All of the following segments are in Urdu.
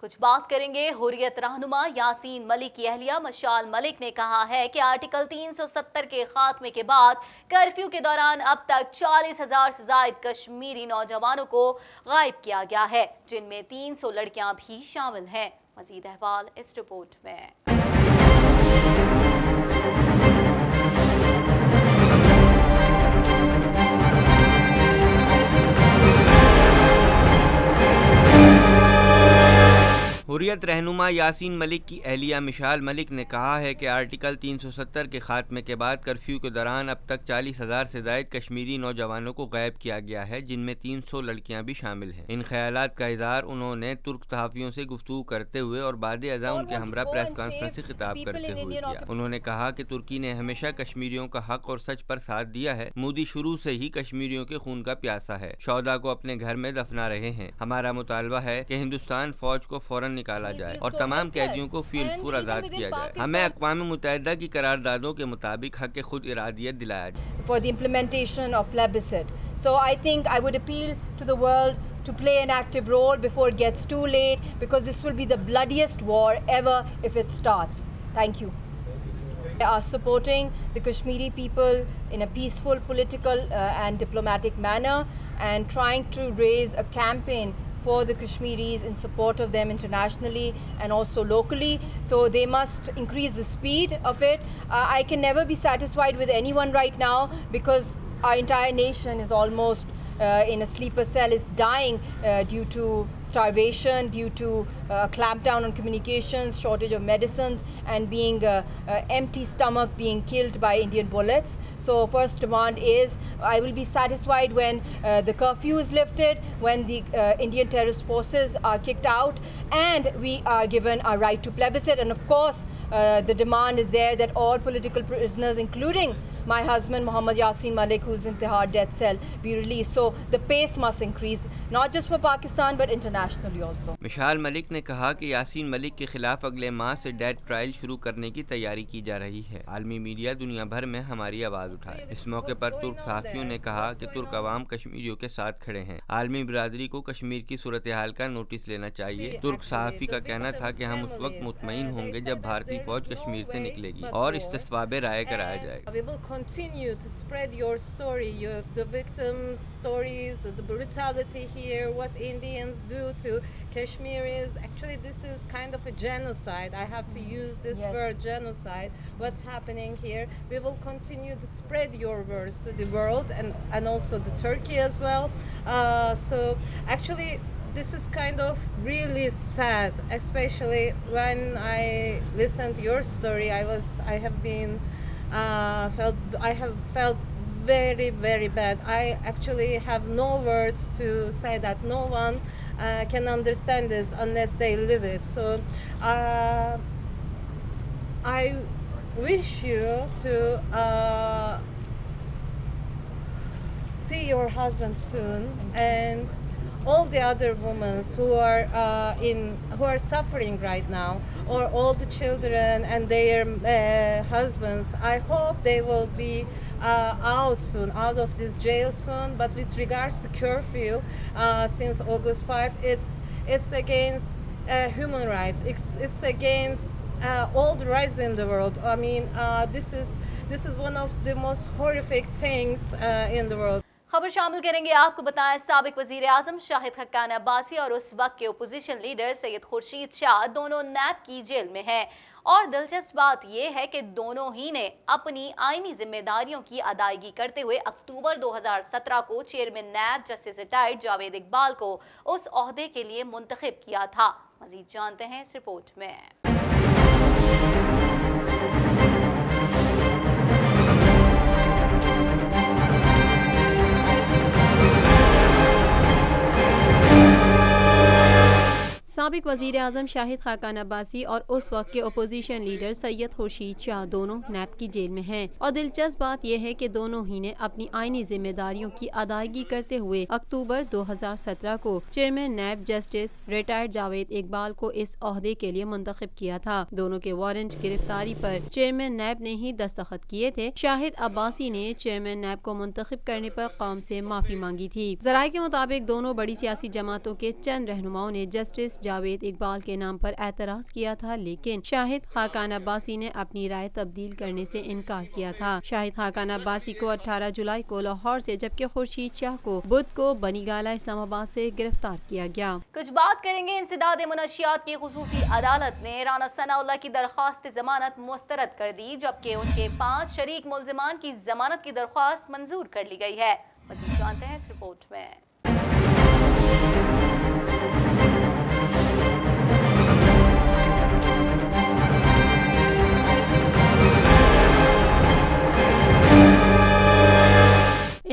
کچھ بات کریں گے حریت رہنما یاسین ملک کی اہلیہ مشال ملک نے کہا ہے کہ آرٹیکل 370 کے خاتمے کے بعد کرفیو کے دوران اب تک 40,000 سے زائد کشمیری نوجوانوں کو غائب کیا گیا ہے، جن میں 300 لڑکیاں بھی شامل ہیں۔ مزید احوال اس رپورٹ میں۔ حریت رہنما یاسین ملک کی اہلیہ مشال ملک نے کہا ہے کہ آرٹیکل 370 کے خاتمے کے بعد کرفیو کے دوران اب تک 40,000 سے زائد کشمیری نوجوانوں کو غائب کیا گیا ہے، جن میں 300 لڑکیاں بھی شامل ہیں۔ ان خیالات کا اظہار انہوں نے ترک صحافیوں سے گفتگو کرتے ہوئے اور بعد ازاں ان کے ہمراہ پریس کانفرنس سے خطاب کرتے ہوئے کیا۔ انہوں نے کہا کہ ترکی نے ہمیشہ کشمیریوں کا حق اور سچ پر ساتھ دیا ہے۔ مودی شروع سے ہی کشمیریوں کے خون کا پیاسا ہے، شہداء کو اپنے گھر میں دفنا رہے ہیں۔ ہمارا مطالبہ ہے کہ ہندوستان فوج کو فوراً نکالا جائے اور تمام قیدیوں کو فی الفور آزاد کیا جائے۔ ہمیں اقوام متحدہ کی قراردادوں کے مطابق حق خود ارادیت دلایا جائے۔ For the implementation of plebiscite. So I think I would appeal to the world to play an active role before it gets too late, because this will be the bloodiest war ever if it starts. Thank you. We are supporting the Kashmiri people in a peaceful, political and diplomatic manner, and trying to raise a campaign for the Kashmiris in support of them internationally and also locally. So they must increase the speed of it. I can never be satisfied with anyone right now, because our entire nation is almost in a sleeper cell, is dying due to starvation, due to clampdown on communications, shortage of medicines, and being empty stomach, being killed by Indian bullets. So first demand is, I will be satisfied when the curfew is lifted, when the Indian terrorist forces are kicked out, and we are given our right to plebiscite. And of course, the demand is there that all political prisoners, including my husband Mohammad Yaseen Malik, who's in Tihar death cell, be released. So the pace must increase, not just for Pakistan but internationally also. Mashal ملک نے کہا کہ یاسین ملک کے خلاف اگلے ماہ سے ڈیتھ ٹرائل شروع کرنے کی تیاری کی جا رہی ہے۔ عالمی میڈیا دنیا بھر میں ہماری آواز اٹھائے۔ اس موقع پر ترک صحافیوں نے کہا کہ ترک عوام کشمیریوں کے ساتھ کھڑے ہیں۔ عالمی برادری کو کشمیر کی صورتحال کا نوٹس لینا چاہیے۔ ترک صحافی کا کہنا تھا کہ ہم اس وقت مطمئن ہوں گے جب بھارتی فوج کشمیر سے نکلے گی اور استصواب رائے کرایا جائے گا۔ Continue to spread your story, the victims' stories, the brutality here, what Indians do to Kashmiris. Actually, this is kind of a genocide. I have to use this word, genocide. What's happening here? We will continue to spread your words to the world, and also the Turkey as well. So actually, this is kind of really sad, especially when I listened to your story. I have felt very, very bad. I actually have no words to say that. No one can understand this unless they live it. So I wish you to see your husband soon, and all the other women who are suffering right now, or all the children and their husbands. I hope they will be out soon, out of this jail soon. But with regards to curfew, since August 5, it's against human rights. It's against all the rights in the world. I mean, this is one of the most horrific things in the world. خبر شامل کریں گے، آپ کو بتائیں سابق وزیر اعظم شاہد خقان عباسی اور اس وقت کے اپوزیشن لیڈر سید خورشید شاہ دونوں نیب کی جیل میں ہیں، اور دلچسپ بات یہ ہے کہ دونوں ہی نے اپنی آئینی ذمہ داریوں کی ادائیگی کرتے ہوئے اکتوبر 2017 کو chairman NAB justice retired Javed Iqbal کو اس عہدے کے لیے منتخب کیا تھا۔ مزید جانتے ہیں اس رپورٹ میں۔ سابق وزیر اعظم شاہد خاقان عباسی اور اس وقت کے اپوزیشن لیڈر سید خورشید شاہ دونوں نیب کی جیل میں ہیں، اور دلچسپ بات یہ ہے کہ دونوں ہی نے اپنی آئینی ذمہ داریوں کی ادائیگی کرتے ہوئے اکتوبر 2017 کو chairman NAB justice retired Javed Iqbal کو اس عہدے کے لیے منتخب کیا تھا۔ دونوں کے وارنٹ گرفتاری پر چیئرمین نیب نے ہی دستخط کیے تھے۔ شاہد عباسی نے چیئرمین نیب کو منتخب کرنے پر قوم سے معافی مانگی تھی۔ ذرائع کے مطابق دونوں بڑی سیاسی جماعتوں کے چند رہنماؤں نے جسٹس جاوید اقبال کے نام پر اعتراض کیا تھا، لیکن شاہد خاقان عباسی نے اپنی رائے تبدیل کرنے سے انکار کیا تھا۔ شاہد خاقان عباسی کو 18 جولائی کو لاہور سے جبکہ خورشید شاہ کو بدھ کو بنی گالہ اسلام آباد سے گرفتار کیا گیا۔ کچھ بات کریں گے انسداد منشیات کی خصوصی عدالت نے رانا ثناء اللہ کی درخواست ضمانت مسترد کر دی، جبکہ ان کے 5 شریک ملزمان کی ضمانت کی درخواست منظور کر لی گئی ہے۔ مزید جانتے ہیں اس رپورٹ میں۔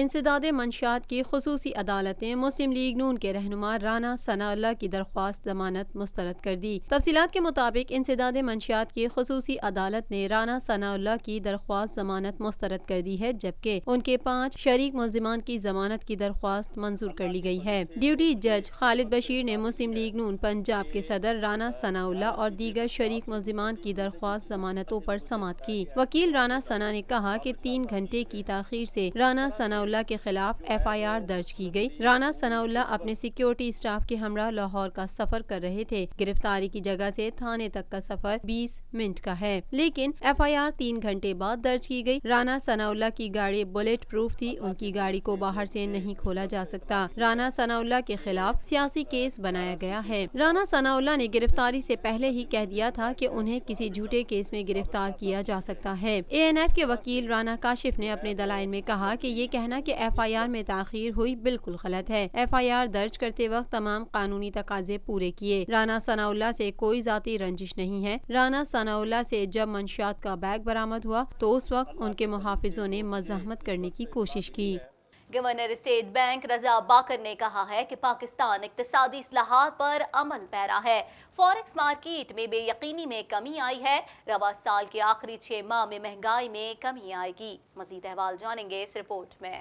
انسداد منشیات کی خصوصی عدالت نے مسلم لیگ نون کے رہنما رانا ثناء اللہ کی درخواست ضمانت مسترد کر دی۔ تفصیلات کے مطابق انسداد منشیات کی خصوصی عدالت نے رانا ثناء اللہ کی درخواست ضمانت مسترد کر دی ہے، جبکہ ان کے 5 شریک ملزمان کی ضمانت کی درخواست منظور کر لی گئی ہے۔ ڈیوٹی جج خالد بشیر نے مسلم لیگ نون پنجاب کے صدر رانا ثناء اللہ اور دیگر شریک ملزمان کی درخواست ضمانتوں پر سماعت کی۔ وکیل رانا ثناء نے کہا کہ 3 گھنٹے کی تاخیر سے رانا ثناء اللہ کے خلاف FIR درج کی گئی۔ رانا ثناء اللہ اپنے سیکیورٹی اسٹاف کے ہمراہ لاہور کا سفر کر رہے تھے۔ گرفتاری کی جگہ سے تھانے تک کا سفر 20 منٹ کا ہے، لیکن FIR 3 گھنٹے بعد درج کی گئی۔ رانا ثناء اللہ کی گاڑی بلیٹ پروف تھی، ان کی گاڑی کو باہر سے نہیں کھولا جا سکتا۔ رانا ثناء اللہ کے خلاف سیاسی کیس بنایا گیا ہے۔ رانا ثناء اللہ نے گرفتاری سے پہلے ہی کہہ دیا تھا کہ انہیں کسی جھوٹے کیس میں گرفتار کیا جا سکتا ہے۔ ANF کے وکیل رانا کاشف نے اپنے دلائل میں کہا کہ یہ کہنا کہ FIR میں تاخیر ہوئی بالکل غلط ہے۔ FIR درج کرتے وقت تمام قانونی تقاضے پورے کیے۔ رانا ثناء اللہ سے کوئی ذاتی رنجش نہیں ہے۔ رانا ثناء اللہ سے جب منشیات کا بیگ برآمد ہوا تو اس وقت ان کے محافظوں نے مزاحمت کرنے کی کوشش کی۔ گورنر اسٹیٹ بینک رضا باکر نے کہا ہے کہ پاکستان اقتصادی اصلاحات پر عمل پیرا ہے۔ فوریکس مارکیٹ میں بے یقینی میں کمی آئی ہے۔ رواں سال کے آخری 6 ماہ میں مہنگائی میں کمی آئے گی۔ مزید احوال جانیں گے اس رپورٹ میں۔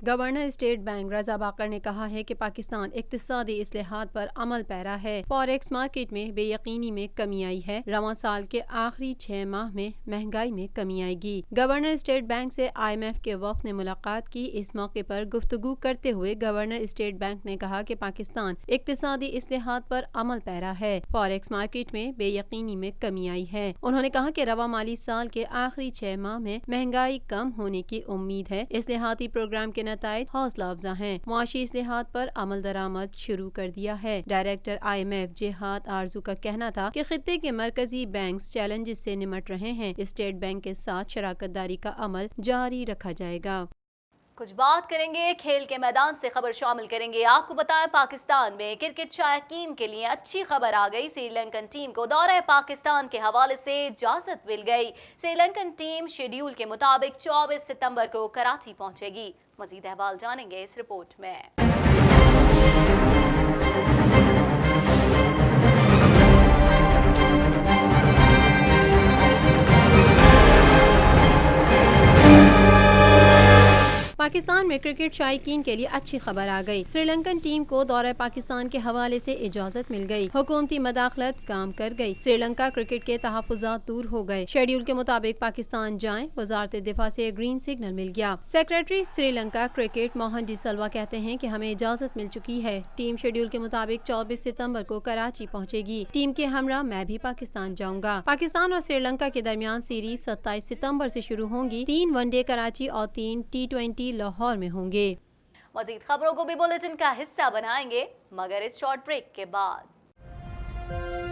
گورنر اسٹیٹ بینک رضا باکر نے کہا ہے کہ پاکستان اقتصادی اصلاحات پر عمل پیرا ہے۔ فوریکس مارکیٹ میں بے یقینی میں کمی آئی ہے۔ رواں سال کے آخری 6 ماہ میں مہنگائی میں کمی آئے گی۔ گورنر اسٹیٹ بینک سے IMF کے وفد نے ملاقات کی۔ اس موقع پر گفتگو کرتے ہوئے گورنر اسٹیٹ بینک نے کہا کہ پاکستان اقتصادی اصلاحات پر عمل پیرا ہے۔ فوریکس مارکیٹ میں بے یقینی میں کمی آئی ہے۔ انہوں نے کہا کہ رواں مالی سال کے آخری 6 ماہ میں مہنگائی کم ہونے کی امید ہے۔ اصلاحاتی پروگرام کے نتائج حوصلہ افزا ہیں۔ معاشی اصلاحات پر عمل درآمد شروع کر دیا ہے۔ ڈائریکٹر IMF جہاد آرزو کا کہنا تھا کہ خطے کے مرکزی بینکس چیلنجز سے نمٹ رہے ہیں۔ اسٹیٹ بینک کے ساتھ شراکت داری کا عمل جاری رکھا جائے گا۔ کچھ بات کریں گے کھیل کے میدان سے، خبر شامل کریں گے۔ آپ کو بتائیں پاکستان میں کرکٹ شائقین کے لیے اچھی خبر آ گئی۔ سری لنکن ٹیم کو دورہ پاکستان کے حوالے سے اجازت مل گئی۔ سری لنکن ٹیم شیڈیول کے مطابق 24 ستمبر کو کراچی پہنچے گی۔ مزید احوال جانیں گے اس رپورٹ میں۔ پاکستان میں کرکٹ شائقین کے لیے اچھی خبر آ گئی۔ سری لنکن ٹیم کو دورہ پاکستان کے حوالے سے اجازت مل گئی۔ حکومتی مداخلت کام کر گئی۔ سری لنکا کرکٹ کے تحفظات دور ہو گئے۔ شیڈیول کے مطابق پاکستان جائیں، وزارت دفاع سے گرین سگنل مل گیا۔ Secretary Sri Lanka cricket Mohan D سلوا کہتے ہیں کہ ہمیں اجازت مل چکی ہے۔ ٹیم شیڈیول کے مطابق 24 ستمبر کو کراچی پہنچے گی۔ ٹیم کے ہمراہ میں بھی پاکستان جاؤں گا۔ پاکستان اور سری لنکا کے درمیان سیریز 27 ستمبر سے شروع ہوں گی۔ 3 ون ڈے کراچی اور 3 T20 لاہور میں ہوں گے۔ مزید خبروں کو بھی بلیٹن کا حصہ بنائیں گے، مگر اس شارٹ بریک کے بعد۔